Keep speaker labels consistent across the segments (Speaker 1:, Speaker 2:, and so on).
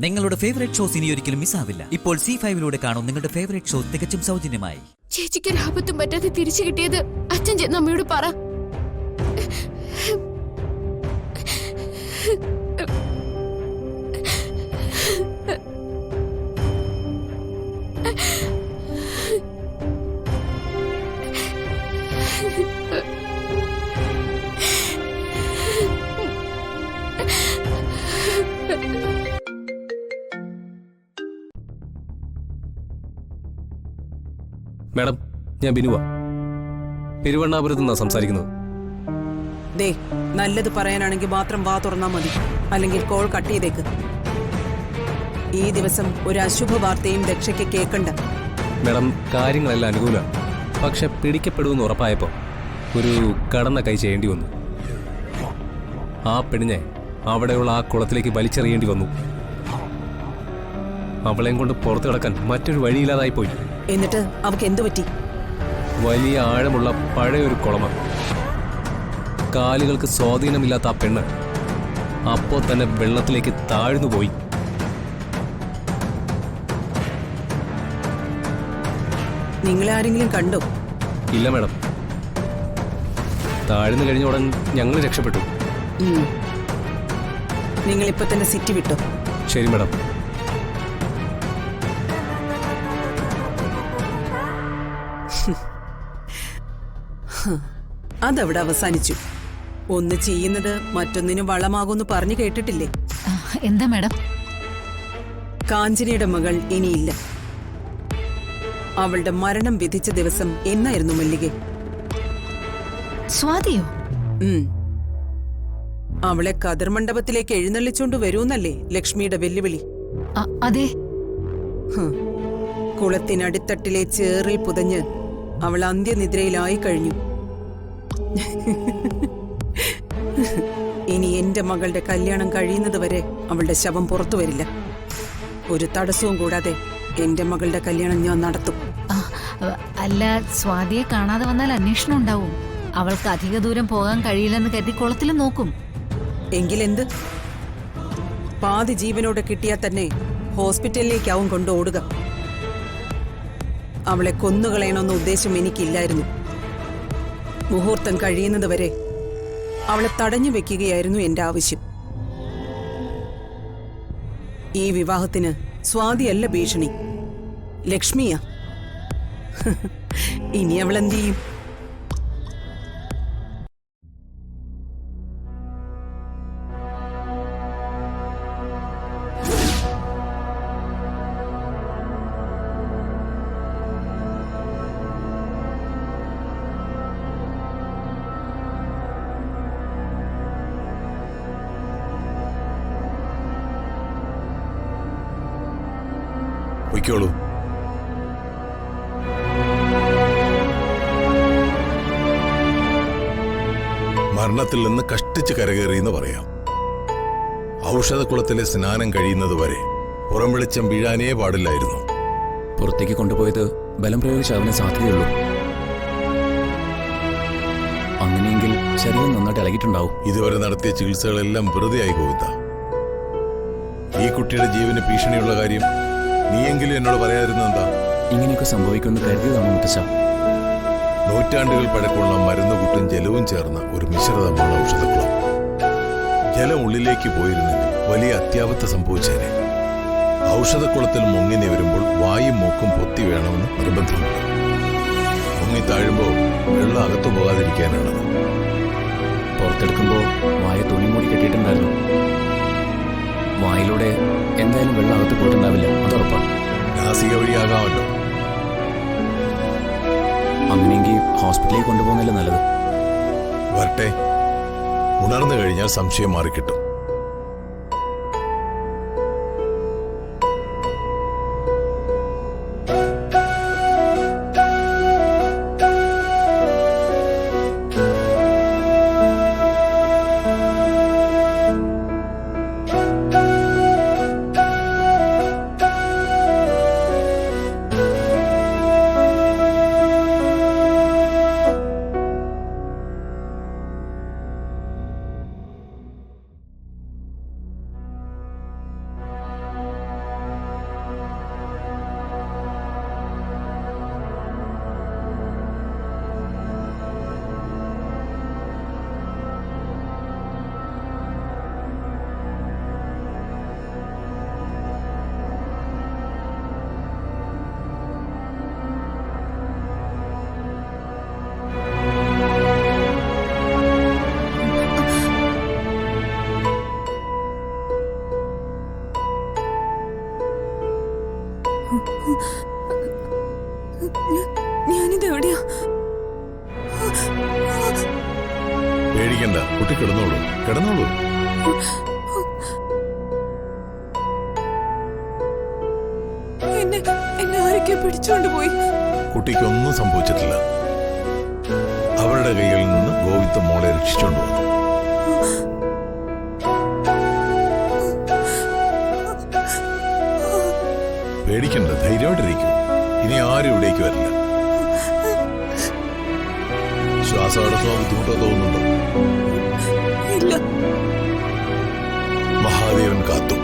Speaker 1: നിങ്ങളുടെ favourite shows ഇനി ഒരിക്കലും മിസ്സാവില്ല. ഇപ്പോൾ C5 കാണും നിങ്ങളുടെ ഫേവറേറ്റ് ഷോ തികച്ചും സൗജന്യമായി.
Speaker 2: ചേച്ചിക്ക് രാപത്തും പറ്റാതെ തിരിച്ചു കിട്ടിയത് അച്ഛൻ ചെന്ന് അമ്മയോട് പറ.
Speaker 3: മാഡം, ഞാൻ ബിനുവ, പെരുവണ്ണാപുരത്ത് നിന്നാണ് സംസാരിക്കുന്നത്.
Speaker 4: ദേ, നല്ലത് പറയാനാണെങ്കിൽ മാത്രം വാ തുറന്നാ മതി, അല്ലെങ്കിൽ കോൾ കട്ട് ചെയ്തേക്ക്. ഈ ദിവസം ഒരു അശുഭ വാർത്തയും ദക്ഷയ്ക്ക് കേൾക്കണ്ട.
Speaker 3: മാഡം, കാര്യങ്ങളെല്ലാം അനുകൂല, പക്ഷെ പിടിക്കപ്പെടുമെന്ന് ഉറപ്പായപ്പോൾ ഒരു കടന്ന കൈ ചെയ്യേണ്ടി വന്നു. ആ പെണ്ണിനെ അവിടെയുള്ള ആ കുളത്തിലേക്ക് വലിച്ചെറിയേണ്ടി വന്നു. അവളെയും കൊണ്ട് പുറത്തു കിടക്കാൻ മറ്റൊരു വഴിയില്ലാതായി പോയി.
Speaker 4: എന്നിട്ട് അവക്ക് എന്തു പറ്റി?
Speaker 3: വലിയ ആഴമുള്ള പഴയൊരു കുളമാണ്. കാലുകൾക്ക് സ്വാധീനമില്ലാത്ത ആ പെണ്ണ് അപ്പോൾ തന്നെ വെള്ളത്തിലേക്ക് താഴ്ന്നു പോയി.
Speaker 4: നിങ്ങളാരെങ്കിലും കണ്ടോ?
Speaker 3: ഇല്ല മാഡം, താഴ്ന്നു കഴിഞ്ഞ ഉടൻ ഞങ്ങൾ രക്ഷപ്പെട്ടു.
Speaker 4: നിങ്ങളിപ്പോ തന്നെ സിറ്റി വിട്ടോ?
Speaker 3: ശരി മാഡം.
Speaker 4: അതവിടെ അവസാനിച്ചു. ഒന്ന് ചെയ്യുന്നത് മറ്റൊന്നിന് വളമാകുമെന്ന് പറഞ്ഞു കേട്ടിട്ടില്ലേ?
Speaker 5: എന്താ മാഡം?
Speaker 4: കാഞ്ചനയുടെ മകൾ ഇനിയില്ല. അവളുടെ മരണം വിധിച്ച ദിവസം എന്നായിരുന്നു മല്ലികെ?
Speaker 5: സ്വാതിയോ?
Speaker 4: അവളെ കതിർ മണ്ഡപത്തിലേക്ക് എഴുന്നള്ളിച്ചോണ്ട് വരൂന്നല്ലേ ലക്ഷ്മിയുടെ വെല്ലുവിളി?
Speaker 5: അതെ.
Speaker 4: കുളത്തിനടിത്തട്ടിലെ ചേറിൽ പുതഞ്ഞ് അവൾ അന്ത്യനിദ്രയിലായി കഴിഞ്ഞു. ഇനി എന്റെ മകളുടെ കല്യാണം കഴിയുന്നത് വരെ അവളുടെ ശവം പുറത്തു വരില്ല. ഒരു തടസ്സവും കൂടാതെ എന്റെ മകളുടെ കല്യാണം ഞാൻ നടത്തും.
Speaker 5: അല്ല, സ്വാതിയെ കാണാതെ വന്നാൽ അന്വേഷണം ഉണ്ടാവും. അവൾക്ക് അധിക ദൂരം പോകാൻ കഴിയില്ലെന്ന് കരുതി കുളത്തിലും നോക്കും.
Speaker 4: എങ്കിലെന്ത്? പാതി ജീവനോടെ കിട്ടിയാൽ തന്നെ ഹോസ്പിറ്റലിലേക്കാവും കൊണ്ടോടുക. അവളെ കൊന്നുകളയണമെന്ന ഉദ്ദേശം എനിക്കില്ലായിരുന്നു. മുഹൂർത്തം കഴിയുന്നത് വരെ അവളെ തടഞ്ഞു വെക്കുകയായിരുന്നു എന്റെ ആവശ്യം. ഈ വിവാഹത്തിന് സ്വാതിയല്ല ഭീഷണി, ലക്ഷ്മിയാ. ഇനി അവൾ എന്ത് ചെയ്യും?
Speaker 6: പൊയ്ക്കോളൂ. മരണത്തിൽ നിന്ന് കഷ്ടിച്ച് കരകയറിയെന്ന് പറയാം. ഔഷധക്കുളത്തിലെ സ്നാനം കഴിയുന്നത് വരെ പുറം വെളിച്ചം വീഴാനേ പാടില്ലായിരുന്നു.
Speaker 7: പുറത്തേക്ക് കൊണ്ടുപോയത് ബലം പ്രയോഗിച്ചാവിന് സാധ്യതയുള്ളൂ. അങ്ങനെയെങ്കിൽ ശരീരം നന്നായിട്ട് ഇളകിയിട്ടുണ്ടാവും.
Speaker 6: ഇതുവരെ നടത്തിയ ചികിത്സകളെല്ലാം വെറുതെയായി ഗോവിന്ദ. ഈ കുട്ടിയുടെ ജീവന് ഭീഷണിയുള്ള കാര്യം നീയെങ്കിലും എന്നോട് പറയാതിരുന്നെന്താ?
Speaker 7: ഇങ്ങനെയൊക്കെ സംഭവിക്കുമെന്ന് കരുതിയതാണ് മുത്തശ്ശ.
Speaker 6: നൂറ്റാണ്ടുകൾ പഴക്കമുള്ള മരുന്നുകൂട്ടും ജലവും ചേർന്ന ഒരു മിശ്രിതമാണ് ഔഷധക്കുളം. ജലം ഉള്ളിലേക്ക് പോയിരുന്നെങ്കിൽ വലിയ അത്യാപത്ത് സംഭവിച്ചേനെ. ഔഷധക്കുളത്തിൽ മുങ്ങിനി വരുമ്പോൾ വായും മൂക്കും പൊത്തി വേണമെന്ന് നിർബന്ധമുണ്ട്. മുങ്ങി താഴുമ്പോൾ വെള്ളം അകത്തു പോകാതിരിക്കാനാണത്.
Speaker 7: പുറത്തെടുക്കുമ്പോൾ വായ തുണി മൂടി കെട്ടിയിട്ടുണ്ടായിരുന്നു. വായിലൂടെ എന്തായാലും വെള്ളം അകത്ത് പോയിട്ടുണ്ടാവില്ല, അതുറപ്പാണ്.
Speaker 6: നാസിക വഴിയാകാമല്ലോ.
Speaker 7: അങ്ങനെയെങ്കിൽ ഹോസ്പിറ്റലിലേക്ക് കൊണ്ടുപോകുന്നല്ലേ നല്ലത്.
Speaker 6: വരട്ടെ, ഉണർന്നു കഴിഞ്ഞാൽ സംശയം മാറിക്കിട്ടും.
Speaker 4: ഞാനിത് എവിടെയാ?
Speaker 6: പേടിക്കണ്ട, കുട്ടി കിടന്നോളൂ, കിടന്നോളൂ.
Speaker 4: എന്നെ ആരൊക്കെ പിടിച്ചോണ്ട് പോയി?
Speaker 6: കുട്ടിക്കൊന്നും സംഭവിച്ചിട്ടില്ല. അവരുടെ കൈകളിൽ നിന്ന് ഗോവിന്ദ മോളെ രക്ഷിച്ചോണ്ട് വന്നു. പേടിക്കണ്ട, ധൈര്യമായിട്ടിരിക്കൂ. ഇനി ആരും ഇവിടേക്ക് വരില്ല. ശ്വാസം അടക്കാൻ ബുദ്ധിമുട്ടോ തോന്നുന്നുണ്ടോ?
Speaker 4: ഇല്ല.
Speaker 6: മഹാദേവൻ കാത്തു.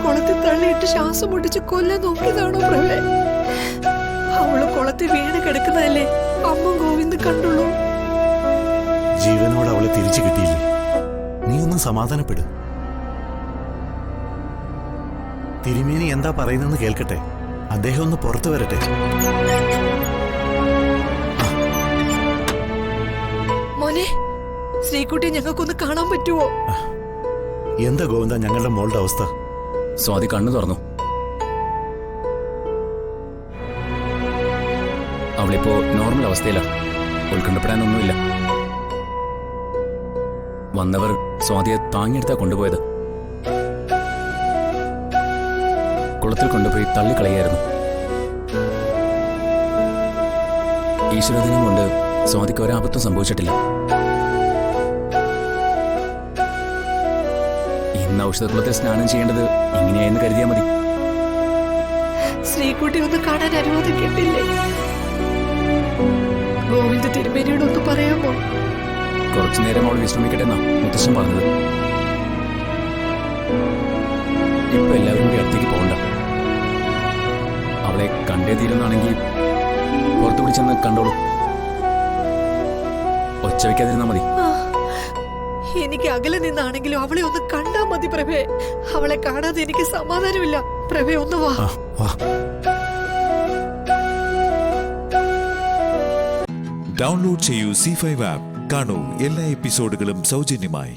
Speaker 8: കുളത്തിൽ തള്ളിയിട്ട് ശ്വാസം മുട്ടിച്ച് കൊല്ലാൻ നോക്കിയതാണോ പ്രളയ? അവള് കുളത്തിൽ വീണ് കിടക്കുന്നതല്ലേ അമ്മ ഗോവിന്ദ് കണ്ടുള്ളൂ.
Speaker 9: ജീവനോട് അവളെ തിരിച്ചു കിട്ടിയില്ലേ? നീ ഒന്ന് സമാധാനപ്പെടും. തിരുമേനി എന്താ പറയുന്നെന്ന് കേൾക്കട്ടെ. അദ്ദേഹം ഒന്ന് പുറത്തു വരട്ടെ.
Speaker 8: മോനെ, ശ്രീകുട്ടിയെ ഞങ്ങൾക്കൊന്ന് കാണാൻ പറ്റുമോ?
Speaker 9: എന്താ ഗോവിന്ദ ഞങ്ങളുടെ മോളുടെ അവസ്ഥ?
Speaker 7: സ്വാതി കണ്ണു തുറന്നു. അവളിപ്പോ നോർമൽ അവസ്ഥയിലാ. ഉത്കണ്ഠപ്പെടാനൊന്നുമില്ല. വന്നവർ സ്വാതിയെ താങ്ങിയെടുത്താ കൊണ്ടുപോയത്. കുളത്തിൽ കൊണ്ടുപോയി തള്ളിക്കളയായിരുന്നു. ഈശ്വരദിനം കൊണ്ട് സ്വാതിക്ക് ഒരാപത്തും സംഭവിച്ചിട്ടില്ല. ഇന്ന് ഔഷധക്കുളത്തിൽ സ്നാനം ചെയ്യേണ്ടത് ഇങ്ങനെയായെന്ന് കരുതിയാൽ മതി.
Speaker 8: ശ്രീകുട്ടി ഒന്ന് കാണാൻ അനുവാദം കിട്ടില്ലേ? ഗോവിന്ദ് തിരുമേനിയോട് ഒന്ന് പറയാമോ?
Speaker 7: കുറച്ചു നേരം അവൾ വിശ്രമിക്കട്ടെ എന്നാ മുത്തശ്ശൻ പറഞ്ഞത്. ഇപ്പൊ എല്ലാവരും കൂടി അടുത്തേക്ക് പോകണ്ട. അവളെ കണ്ടേ തീരുന്നാണെങ്കിൽ പുറത്തു പിടിച്ചെന്ന് കണ്ടോളൂ. ഒച്ച വയ്ക്കാതിരുന്നാ മതി.
Speaker 8: എനിക്ക് അകലെ നിന്നാണെങ്കിലും അവളെ ഒന്ന് കണ്ടാ മതി പ്രഭേ. അവളെ കാണാതെ എനിക്ക് സമാധാനമില്ല. പ്രഭേ ഒന്ന് വാ.
Speaker 10: ഡൗൺലോഡ് ചെയ്യൂ C5 ആപ്പ്. കാണൂ എല്ലാ എപ്പിസോഡുകളും സൗജന്യമായി.